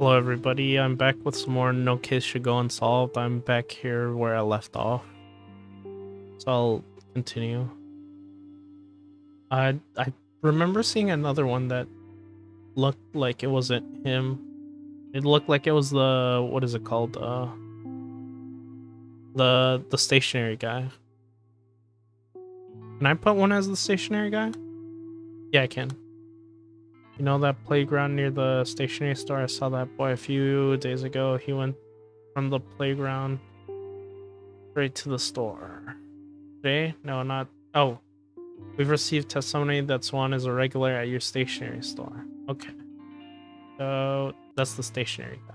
Hello everybody, I'm back with some more No Case Should Go Unsolved. I'm back here where I left off. So I'll continue. I remember seeing another one that looked like it wasn't him. It looked like it was the what is it called? The stationary guy. Can I put one as the stationary guy? Yeah, I can. You know that playground near the stationery store? I saw that boy a few days ago. He went from the playground straight to the store. Today? No, not. Oh, we've received testimony that Swan is a regular at your stationery store. Okay. So that's the stationery guy.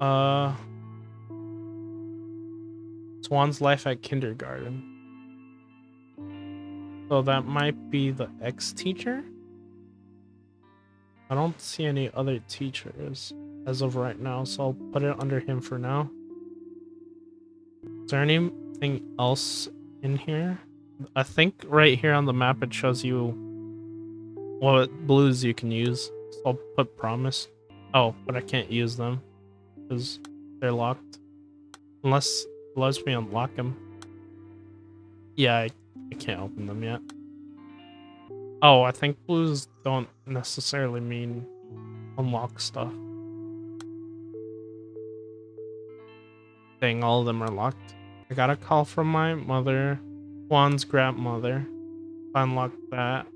Uh, Swan's life at kindergarten. So that might be the ex-teacher? I don't see any other teachers as of right now, so I'll put it under him for now. Is there anything else in here? I think right here on the map it shows you what blues you can use. So I'll put promise. Oh, but I can't use them because they're locked. Unless we unlock them. Yeah, I can't open them yet. Oh, I think blues don't necessarily mean unlock stuff. Dang, all of them are locked. I got a call from my mother, Juan's grandmother. I unlocked that.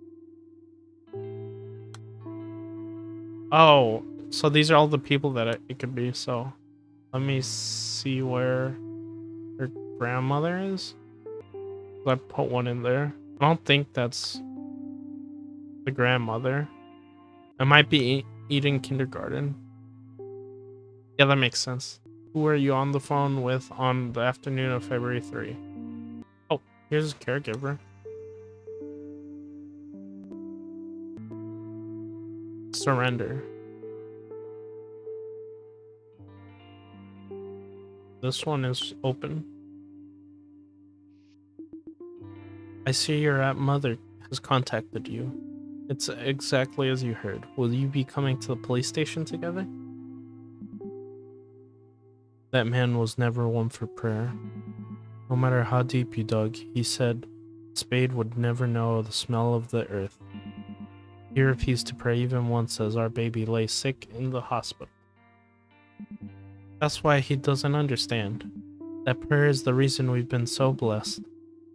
Oh, so these are all the people that it could be. So let me see where her grandmother is. I put one in there. I don't think that's the grandmother. It might be Eden kindergarten. Yeah, that makes sense. Who were you on the phone with on the afternoon of February 3? Oh, here's a caregiver. Surrender. This one is open. I see your mother has contacted you. It's exactly as you heard. Will you be coming to the police station together? That man was never one for prayer. No matter how deep you dug, he said Spade would never know the smell of the earth. He refused to pray even once as our baby lay sick in the hospital. That's why he doesn't understand. That prayer is the reason we've been so blessed.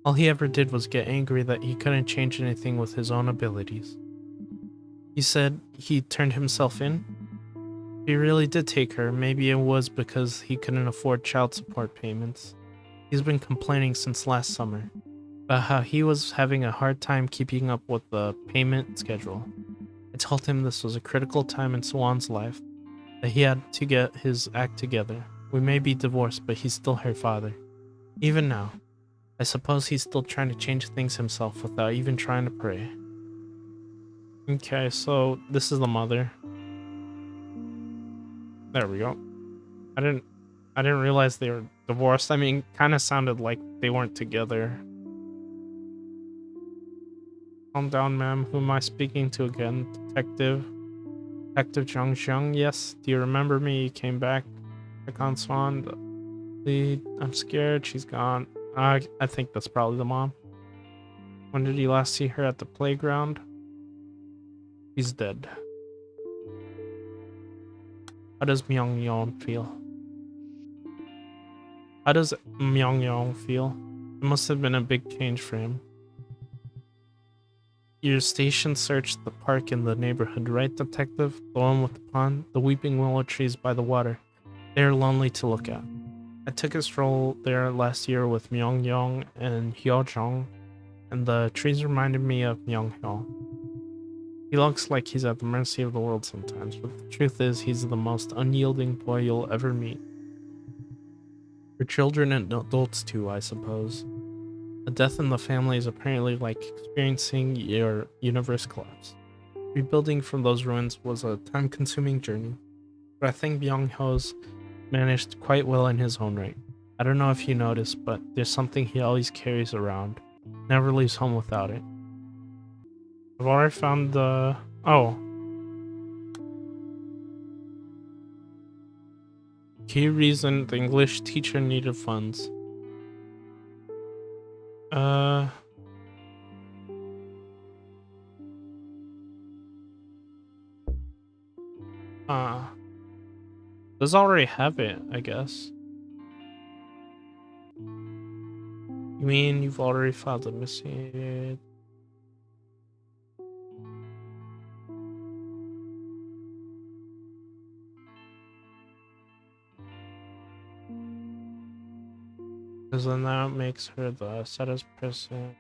All he ever did was get angry that he couldn't change anything with his own abilities. He said he turned himself in. If he really did take her, maybe it was because he couldn't afford child support payments. He's been complaining since last summer about how he was having a hard time keeping up with the payment schedule. I told him this was a critical time in Swan's life, that he had to get his act together. We may be divorced, but he's still her father. Even now, I suppose he's still trying to change things himself without even trying to pray. Okay, so this is the mother. There we go. I didn't realize they were divorced. I mean, kind of sounded like they weren't together. Calm down, ma'am. Who am I speaking to again? Detective Zhang Zhang? Yes. Do you remember me? You came back. Check on Swan. I'm scared. She's gone. I think that's probably the mom. When did you last see her at the playground? She's dead. How does Myung-yeon feel? How does Myung-yeon feel? It must have been a big change for him. Your station searched the park in the neighborhood, right, detective? The one with the pond? The weeping willow trees by the water. They're lonely to look at. I took a stroll there last year with Myung-yeon and Hyo-jong, and the trees reminded me of Myung-hyo. He looks like he's at the mercy of the world sometimes, but the truth is he's the most unyielding boy you'll ever meet. For children and adults too, I suppose. A death in the family is apparently like experiencing your universe collapse. Rebuilding from those ruins was a time-consuming journey, but I think Byung-ho's managed quite well in his own right. I don't know if you noticed, but there's something he always carries around. Never leaves home without it. I've already found the... Oh. Key reason the English teacher needed funds. Uh... Does already have it, I guess. You mean you've already filed a missing... Because then that makes her the saddest person.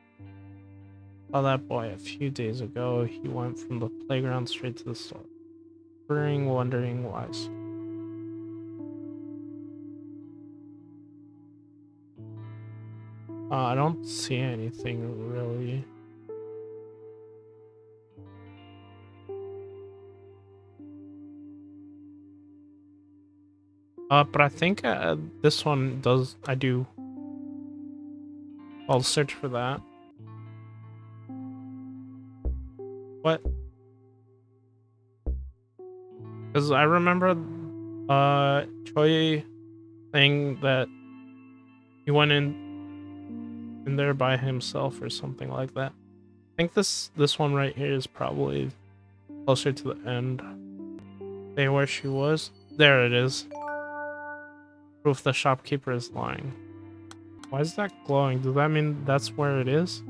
Saw that boy a few days ago. He went from the playground straight to the store. Wondering why. I don't see anything really. But I think this one does. I do. I'll search for that. What? Because I remember Choi saying that he went in there by himself or something like that. I think this one right here is probably closer to the end. Say where she was. There it is. Proof the shopkeeper is lying. Why is that glowing? Does that mean that's where it is?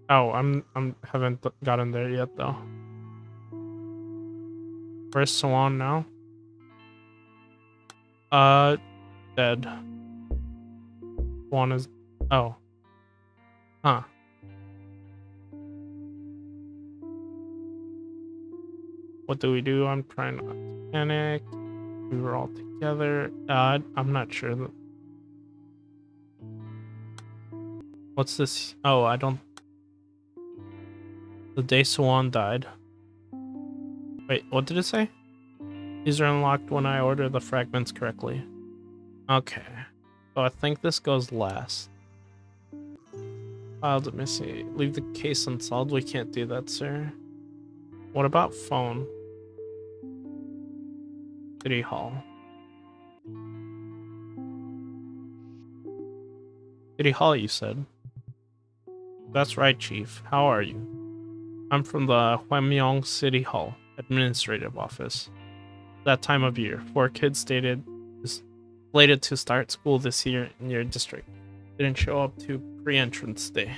Oh, I'm haven't gotten there yet though. Where's Swan now? Dead. Swan is... Oh. Huh. What do we do? I'm trying not to panic. We were all together. I'm not sure. What's this? Oh, I don't... The day Swan died. Wait, what did it say? These are unlocked when I order the fragments correctly. Okay. So I think this goes last. Filed missing. Leave the case unsolved. We can't do that, sir. What about phone? City Hall. City Hall, you said? That's right, Chief. How are you? I'm from the Hwamyong City Hall Administrative Office. That time of year, 4 kids slated to start school this year in your district didn't show up to pre-entrance day.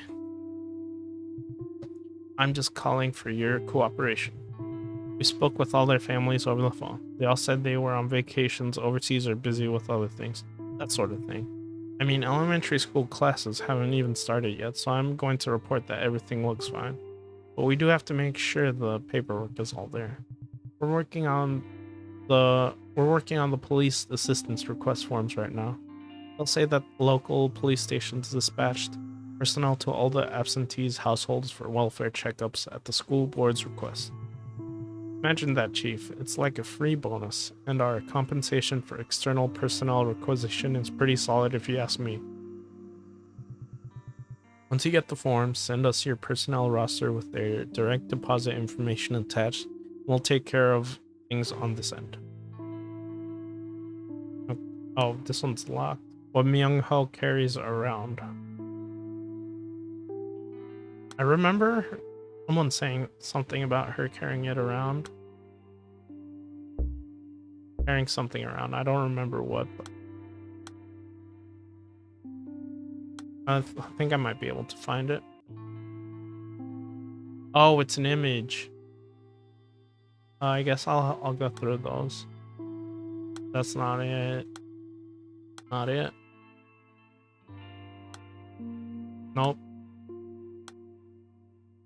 I'm just calling for your cooperation. We spoke with all their families over the phone. They all said they were on vacations overseas or busy with other things. That sort of thing. I mean, elementary school classes haven't even started yet, so I'm going to report that everything looks fine. But we do have to make sure the paperwork is all there. We're working on the police assistance request forms right now. They'll say that local police stations dispatched personnel to all the absentees' households for welfare checkups at the school board's request. Imagine that, Chief. It's like a free bonus, and our compensation for external personnel requisition is pretty solid if you ask me. Once you get the form, send us your personnel roster with their direct deposit information attached, and we'll take care of things on this end. Oh, this one's locked. What Myung-ho carries around. I remember someone saying something about her carrying it around. Carrying something around. I don't remember what, but I think I might be able to find it. Oh, it's an image. I guess I'll go through those. That's not it. Not it. Nope.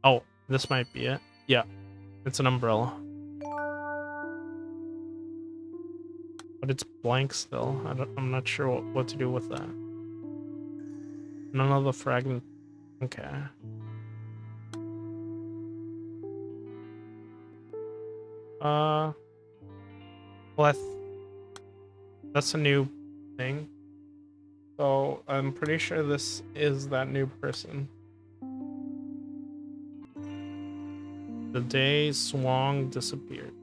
Oh, this might be it. Yeah, it's an umbrella. But it's blank still. I'm not sure what to do with that. None of the fragment. Okay. Well, that's a new thing. So I'm pretty sure this is that new person. The day Swang disappeared.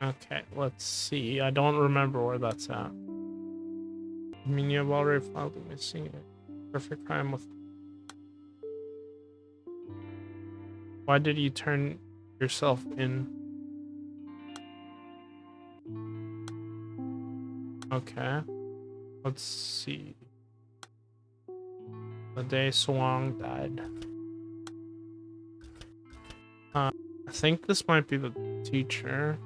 Okay, let's see. I don't remember where that's at. I mean, you've already filed a missing it. Perfect crime with. Why did you turn yourself in? Okay. Let's see. The day Swang died. I think this might be the teacher.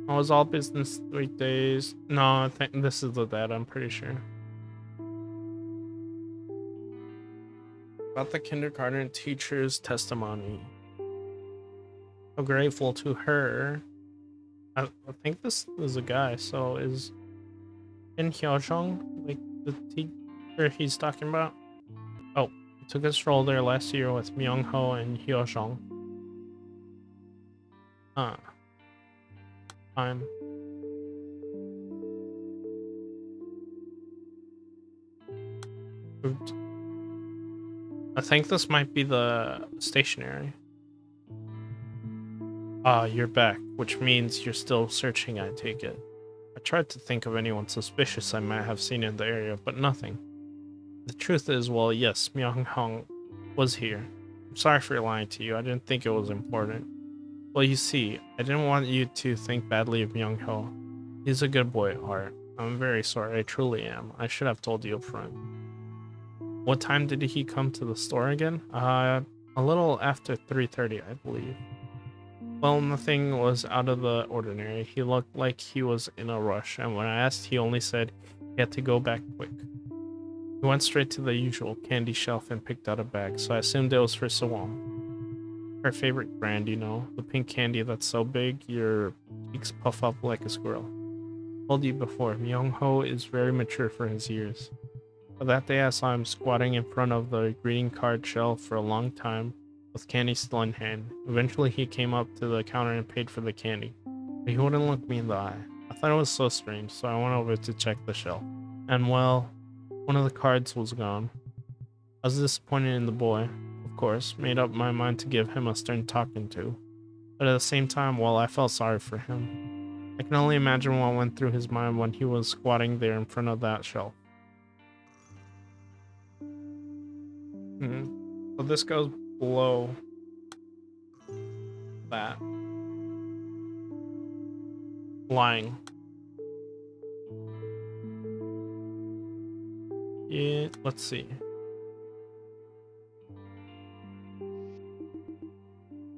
Oh, it was all business weekdays. No, I think this is the dad, I'm pretty sure. About the kindergarten teacher's testimony. So grateful to her. I think this is a guy, so is In Hyojeong like the teacher he's talking about? Oh, he took a stroll there last year with Myung-ho and Hyojeong. Fine. Oops. I think this might be the stationery. Ah, you're back, which means you're still searching, I take it. I tried to think of anyone suspicious I might have seen in the area, but nothing. The truth is, well, yes, Myung-hong was here. I'm sorry for lying to you, I didn't think it was important. Well, you see, I didn't want you to think badly of Myung-ho. He's a good boy at heart. I'm very sorry, I truly am. I should have told you up front. What time did he come to the store again? A little after 3:30, I believe. Well, nothing was out of the ordinary. He looked like he was in a rush, and when I asked, he only said he had to go back quick. He went straight to the usual candy shelf and picked out a bag, so I assumed it was for Sawam. Her favorite brand, you know, the pink candy that's so big your cheeks puff up like a squirrel. Told you before, Myung-ho is very mature for his years. But that day I saw him squatting in front of the greeting card shelf for a long time, with candy still in hand. Eventually he came up to the counter and paid for the candy, but he wouldn't look me in the eye. I thought it was so strange, so I went over to check the shelf. And well, one of the cards was gone. I was disappointed in the boy, of course, made up my mind to give him a stern talking to. But at the same time, well, I felt sorry for him. I can only imagine what went through his mind when he was squatting there in front of that shelf. So this goes below that. Lying. Yeah, let's see.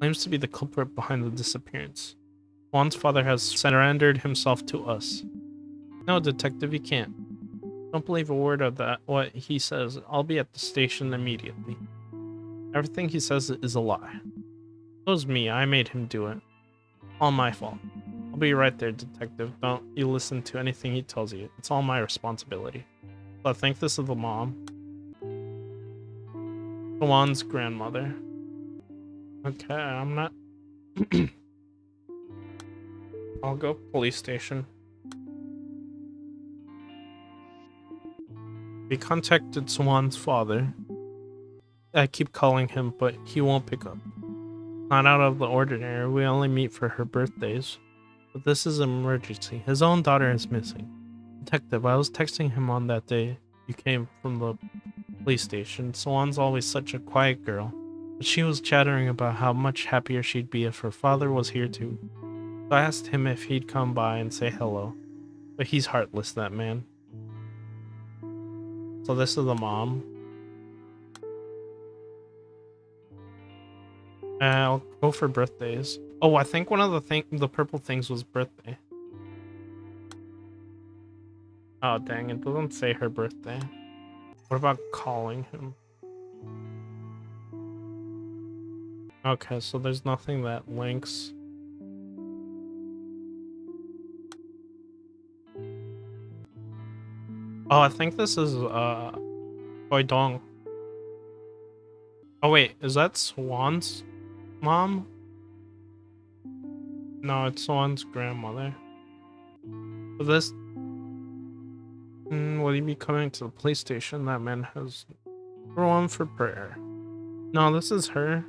Claims to be the culprit behind the disappearance. Juan's father has surrendered himself to us. No, detective, you can't. Don't believe a word of that. What he says. I'll be at the station immediately. Everything he says is a lie. It was me. I made him do it. All my fault. I'll be right there, detective. Don't you listen to anything he tells you. It's all my responsibility. So I think this is the mom. Juan's grandmother. Okay, I'm not... I'll go police station. We contacted Swan's father. I keep calling him, but he won't pick up. Not out of the ordinary, we only meet for her birthdays. But this is an emergency. His own daughter is missing. Detective, I was texting him on that day you came from the police station. Swan's always such a quiet girl. But she was chattering about how much happier she'd be if her father was here too. So I asked him if he'd come by and say hello. But he's heartless, that man. So this is the mom. I'll go for birthdays. Oh, I think one of the purple things was birthday. Oh, dang, it doesn't say her birthday. What about calling him? Okay, so there's nothing that links. Oh, I think this is, Dong. Oh, wait, is that Swan's mom? No, it's Swan's grandmother. But this Will you be coming to the police station? That man has room for prayer. No, this is her.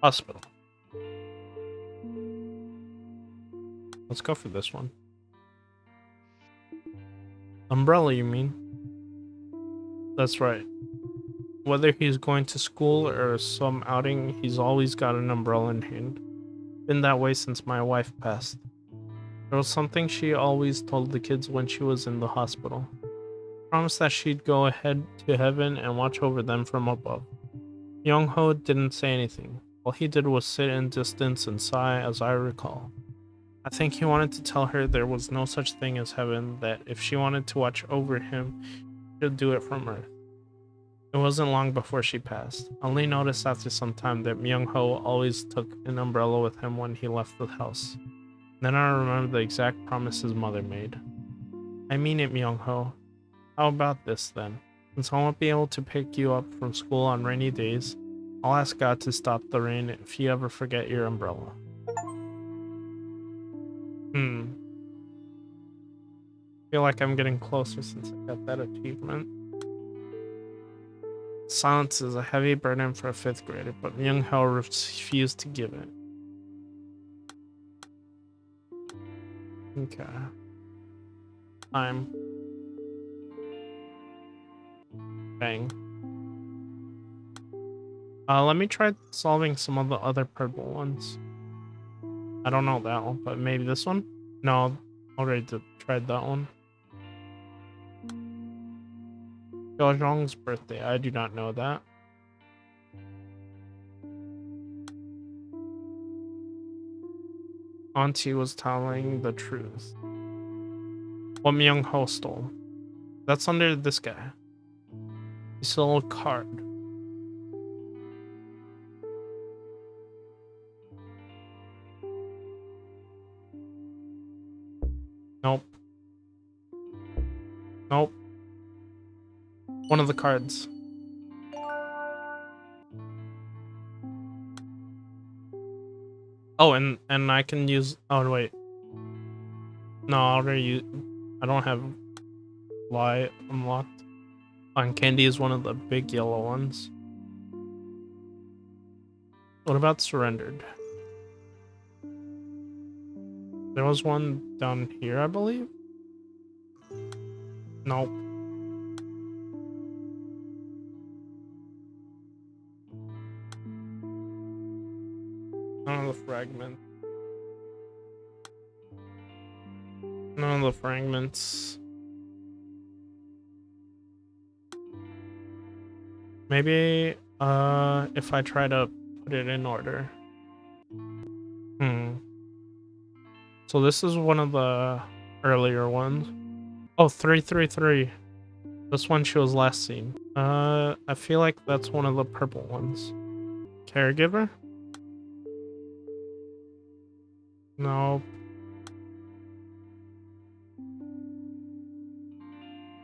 Hospital. Let's go for this one. Umbrella, you mean? That's right. Whether he's going to school or some outing, he's always got an umbrella in hand. Been that way since my wife passed. There was something she always told the kids when she was in the hospital. Promised that she'd go ahead to heaven and watch over them from above. Young Ho didn't say anything. All he did was sit in distance and sigh, as I recall. I think he wanted to tell her there was no such thing as heaven, that if she wanted to watch over him, she'd do it from earth. It wasn't long before she passed. I only noticed after some time that Myung Ho always took an umbrella with him when he left the house. Then I remembered the exact promise his mother made. I mean it, Myung Ho. How about this then? Since I won't be able to pick you up from school on rainy days, I'll ask God to stop the rain if you ever forget your umbrella. Feel like I'm getting closer since I got that achievement. Silence is a heavy burden for a 5th grader, but Myung Ho refused to give it. Okay. Time. Bang. Let me try solving some of the other purple ones. I don't know that one, but maybe this one? No, already tried that one. Jong's birthday, I do not know that. Auntie was telling the truth. What Myung Ho stole. That's under this guy. He stole a card. Nope. Nope. One of the cards. Oh, and I can use. Oh wait. No, I already use. I don't have lie unlocked. Fine, candy is one of the big yellow ones. What about surrendered? There was one down here, I believe. Nope. None of the fragments. None of the fragments. Maybe if I try to put it in order. So this is one of the earlier ones. Oh, 333. This one she was last seen. I feel like that's one of the purple ones. Caregiver? No.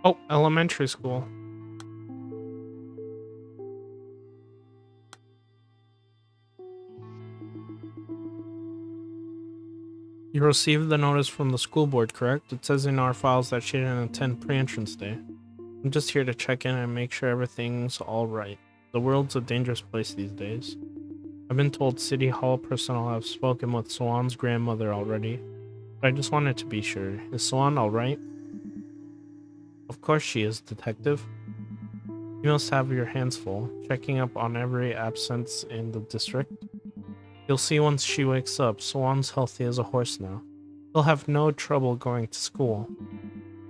Oh, elementary school. You received the notice from the school board, correct? It says in our files that she didn't attend pre-entrance day. I'm just here to check in and make sure everything's alright. The world's a dangerous place these days. I've been told City Hall personnel have spoken with Swan's grandmother already, but I just wanted to be sure. Is Swan alright? Of course she is, Detective. You must have your hands full, checking up on every absence in the district. You'll see once she wakes up, Swan's healthy as a horse now. She'll have no trouble going to school.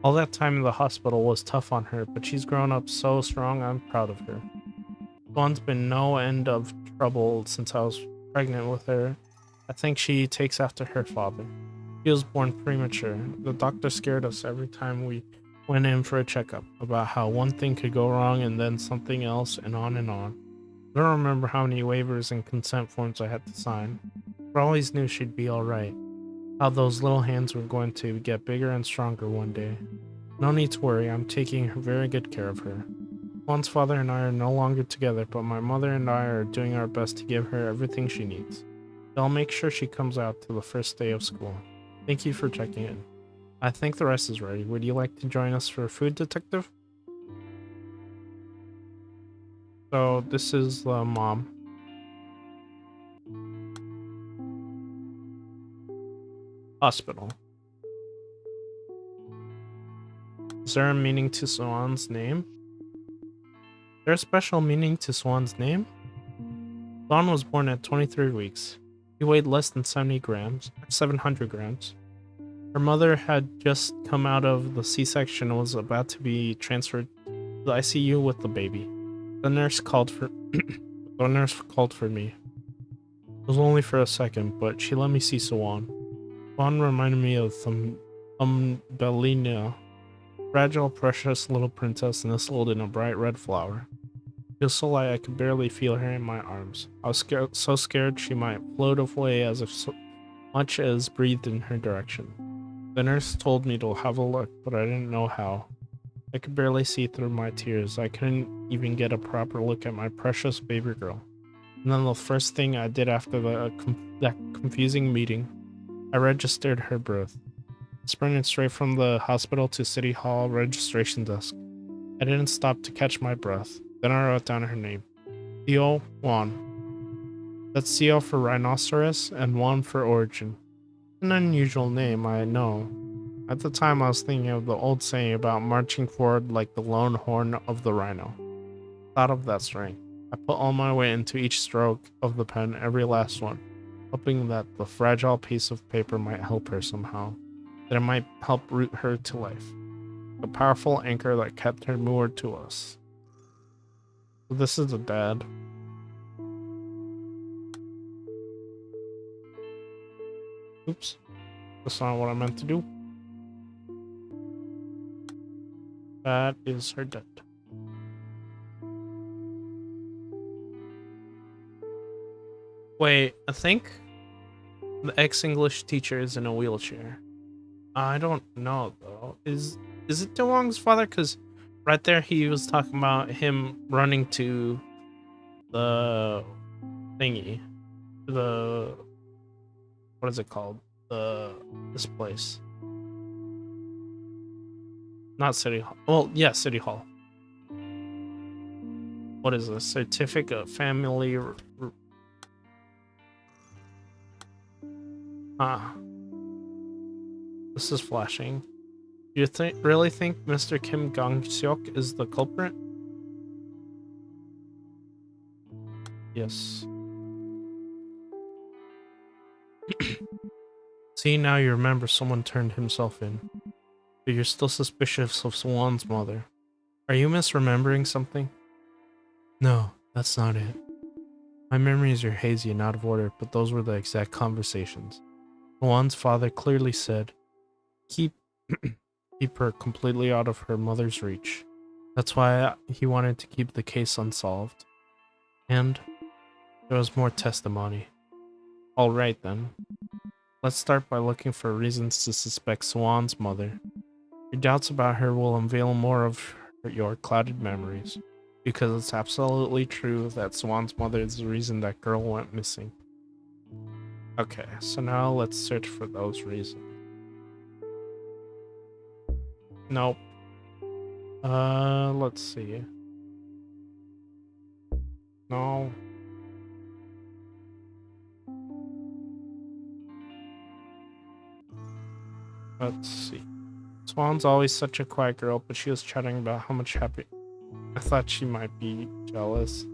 All that time in the hospital was tough on her, but she's grown up so strong, I'm proud of her. Swan's been no end of trouble since I was pregnant with her. I think she takes after her father. She was born premature. The doctor scared us every time we went in for a checkup about how one thing could go wrong and then something else and on and on. I don't remember how many waivers and consent forms I had to sign, but I always knew she'd be alright. How those little hands were going to get bigger and stronger one day. No need to worry, I'm taking very good care of her. Swan's father and I are no longer together, but my mother and I are doing our best to give her everything she needs. I'll make sure she comes out to the first day of school. Thank you for checking in. I think the rest is ready. Would you like to join us for food, detective? So this is the mom. Hospital. Is there a meaning to Swan's name? Is there a special meaning to Swan's name? Swan was born at 23 weeks. He weighed less than 70 grams, 700 grams. Her mother had just come out of the C-section and was about to be transferred to the ICU with the baby. The nurse called for me. It was only for a second, but she let me see Swan. Swan reminded me of Thumbelina, fragile, precious little princess nestled in a bright red flower. She was so light I could barely feel her in my arms. I was so scared she might float away as if so much as breathed in her direction. The nurse told me to have a look, but I didn't know how. I could barely see through my tears. I couldn't even get a proper look at my precious baby girl. And then the first thing I did after that confusing meeting, I registered her birth. Sprinted straight from the hospital to City Hall registration desk. I didn't stop to catch my breath. Then I wrote down her name. Theo Wan. That's Theo for rhinoceros and Wan for origin. An unusual name, I know. At the time, I was thinking of the old saying about marching forward like the lone horn of the rhino. Thought of that string. I put all my weight into each stroke of the pen, every last one, hoping that the fragile piece of paper might help her somehow, that it might help root her to life. A powerful anchor that kept her moored to us. So this is the dad. Oops. That's not what I meant to do. That is her dad. Wait, I think the ex-English teacher is in a wheelchair. I don't know though. Is it DeWong's father? Because right there he was talking about him running to the thingy, the what is it called? This place, not City Hall. Well, yeah, City Hall. What is this? Certificate of family? Ah, this is flashing. Do you really think Mr. Kim Gong-seok is the culprit? Yes. See, now you remember someone turned himself in. But you're still suspicious of Swan's mother. Are you misremembering something? No, that's not it. My memories are hazy and out of order, but those were the exact conversations. Swan's father clearly said, keep keep her completely out of her mother's reach. That's why he wanted to keep the case unsolved. And there was more testimony. Alright then. Let's start by looking for reasons to suspect Swan's mother. Your doubts about her will unveil more of your clouded memories, because it's absolutely true that Swan's mother is the reason that girl went missing. Okay, so now let's search for those reasons. Nope. Let's see. No. Let's see. Swan's always such a quiet girl, but she was chatting about how much happy. I thought she might be jealous.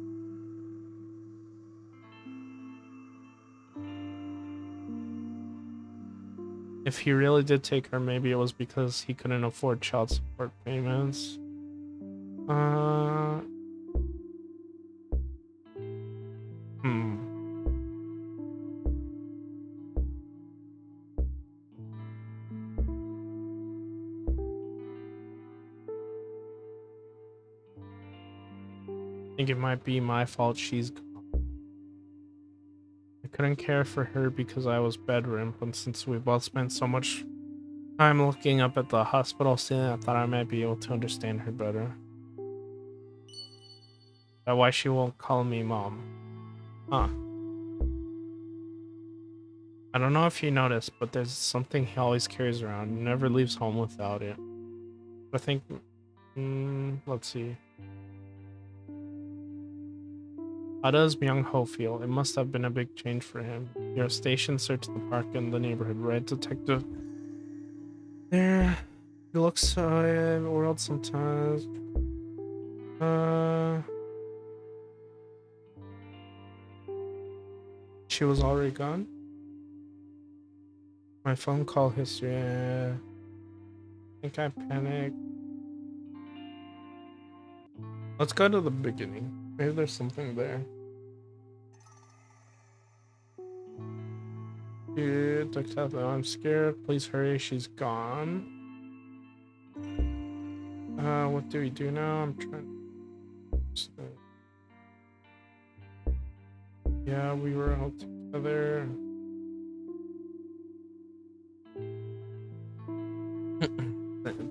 If he really did take her, maybe it was because he couldn't afford child support payments. I think it might be my fault she's gone. I couldn't care for her because I was bedridden, but since we both spent so much time looking up at the hospital ceiling, I thought I might be able to understand her better. That's why she won't call me mom. Huh. I don't know if you noticed, but there's something he always carries around. He never leaves home without it. I think, let's see. How does Myung Ho feel? It must have been a big change for him. Your station searched the park and the neighborhood, right, Detective? There, he looks in the world sometimes. Uh, she was already gone. My phone call history. I think I panicked. Let's go to the beginning. Maybe there's something there. Dude, I'm scared. Please hurry. She's gone. What do we do now? I'm trying. Yeah, we were all together.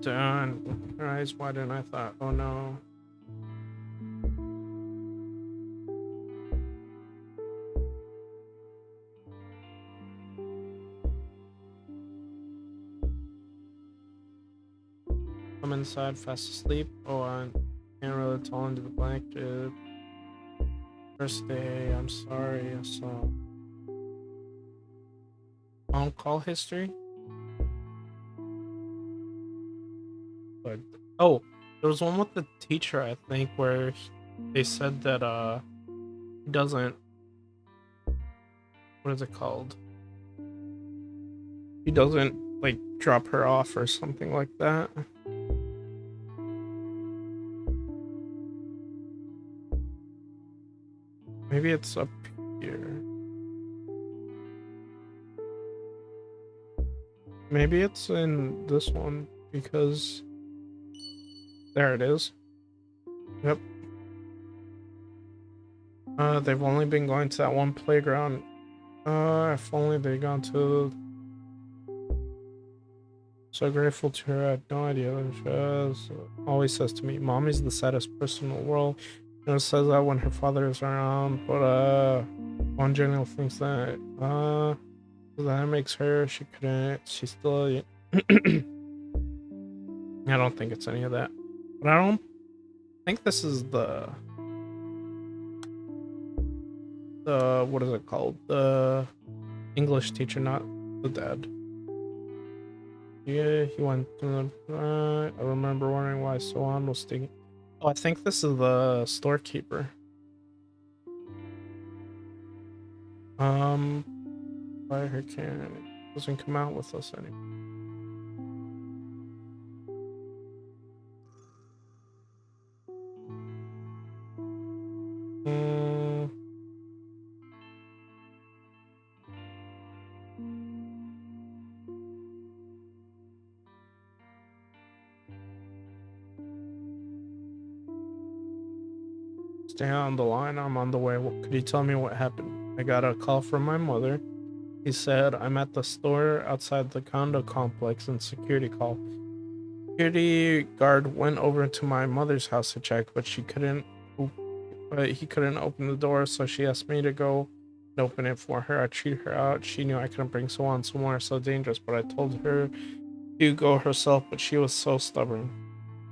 Done. Her eyes wide, and I thought, oh no. I'm inside, fast asleep. Oh, I can't really tell into the blanket. First day, I'm sorry. I saw on call history. But oh, there was one with the teacher, I think, where they said that he doesn't. What is it called? He doesn't like drop her off or something like that. Maybe it's up here. Maybe it's in this one because there it is. Yep. They've only been going to that one playground. If only they gone to. So grateful to her. I had no idea. She always says to me, "Mommy's the saddest person in the world." You know, says that when her father is around. But one general thinks that makes her. She couldn't. She still. I don't think it's any of that. But I don't think this is the what is it called? The English teacher, not the dad. Yeah, he went to the. I remember wondering why Sohan was taking. Oh, I think this is the storekeeper. Why her can doesn't come out with us anymore. Mm, stay on the line. I'm on the way. What, could you tell me what happened? I got a call from my mother. He said I'm at the store outside the condo complex and security call. Security guard went over to my mother's house to check, but he couldn't open the door, so she asked me to go and open it for her. I treated her out. She knew I couldn't bring someone somewhere so dangerous, but I told her to go herself, but she was so stubborn.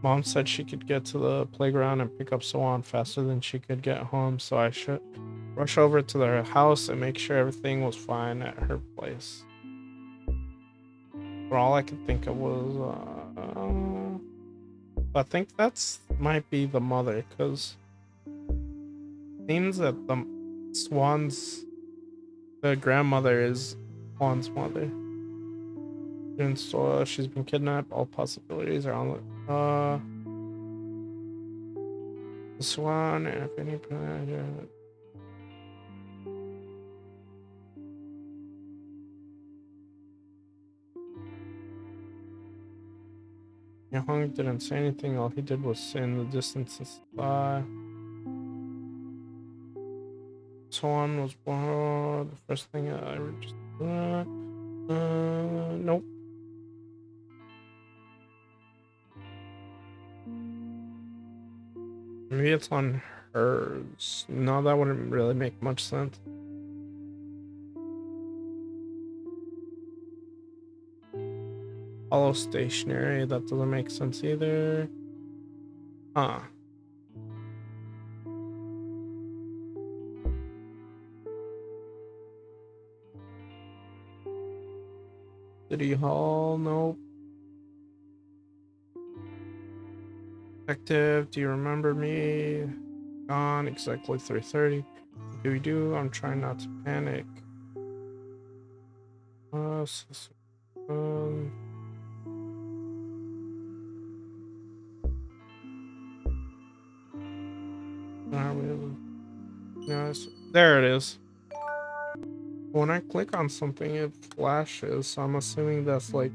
Mom said she could get to the playground and pick up Swan faster than she could get home, so I should rush over to their house and make sure everything was fine at her place. But all I could think of was, I think that's might be the mother, because it seems that the grandmother is Swan's mother. And so she's been kidnapped. All possibilities are on the Swan, and if any. Young didn't say anything. All he did was sit in the distance and sigh. Swan was born. The first thing I ever just. Nope. Maybe it's on hers. No, that wouldn't really make much sense. yellow stationery. That doesn't make sense either. Huh. City Hall, nope. Detective, do you remember me? Gone exactly 3:30. What do we do? I'm trying not to panic. Um, yes, there it is. When I click on something, it flashes. So I'm assuming that's like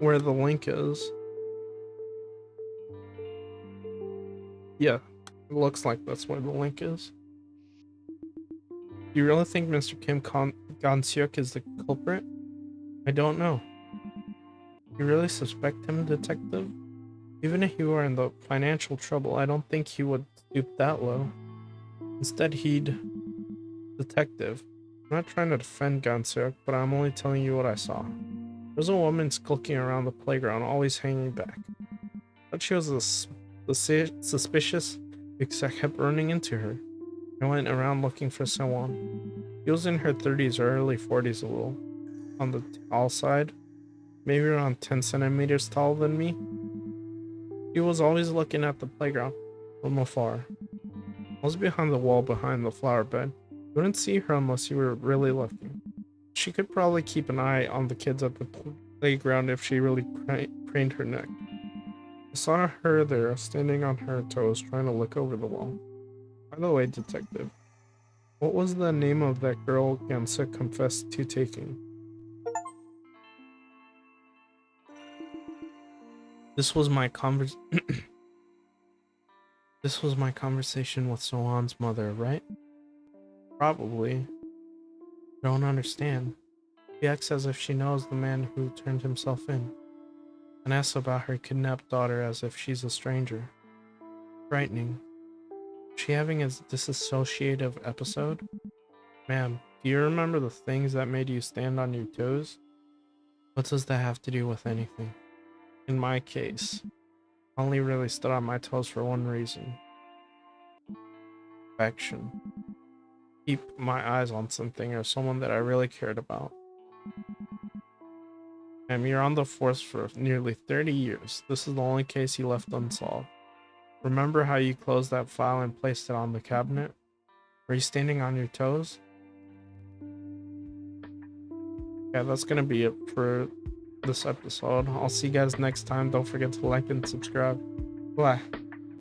where the link is. Yeah, it looks like that's where the link is. Do you really think Mr. Kim Gonseok is the culprit? I don't know. You really suspect him, detective? Even if he were in the financial trouble, I don't think he would stoop that low. Instead, he'd... Detective. I'm not trying to defend Gonseok, but I'm only telling you what I saw. There's a woman skulking around the playground, always hanging back. But she was suspicious because I kept running into her. I went around looking for someone. She was in her 30s or early 40s, a little on the tall side, maybe around 10 centimeters taller than me. She was always looking at the playground from afar. I was behind the wall behind the flower bed. You wouldn't see her unless you were really looking. She could probably keep an eye on the kids at the playground if she really craned her neck. I saw her there, standing on her toes, trying to look over the wall. By the way, detective, what was the name of that girl Gamsa confessed to taking? This was my This was my conversation with Sohan's mother, right? Probably. Don't understand. She acts as if she knows the man who turned himself in, and asks about her kidnapped daughter as if she's a stranger. Frightening. Is she having a disassociative episode? Ma'am, do you remember the things that made you stand on your toes? What does that have to do with anything? In my case, I only really stood on my toes for one reason. Affection. Keep my eyes on something or someone that I really cared about. You're on the force for nearly 30 years. This is the only case you left unsolved. Remember how you closed that file and placed it on the cabinet? Were you standing on your toes? Yeah, that's gonna be it for this episode. I'll see you guys next time. Don't forget to like and subscribe. Bye.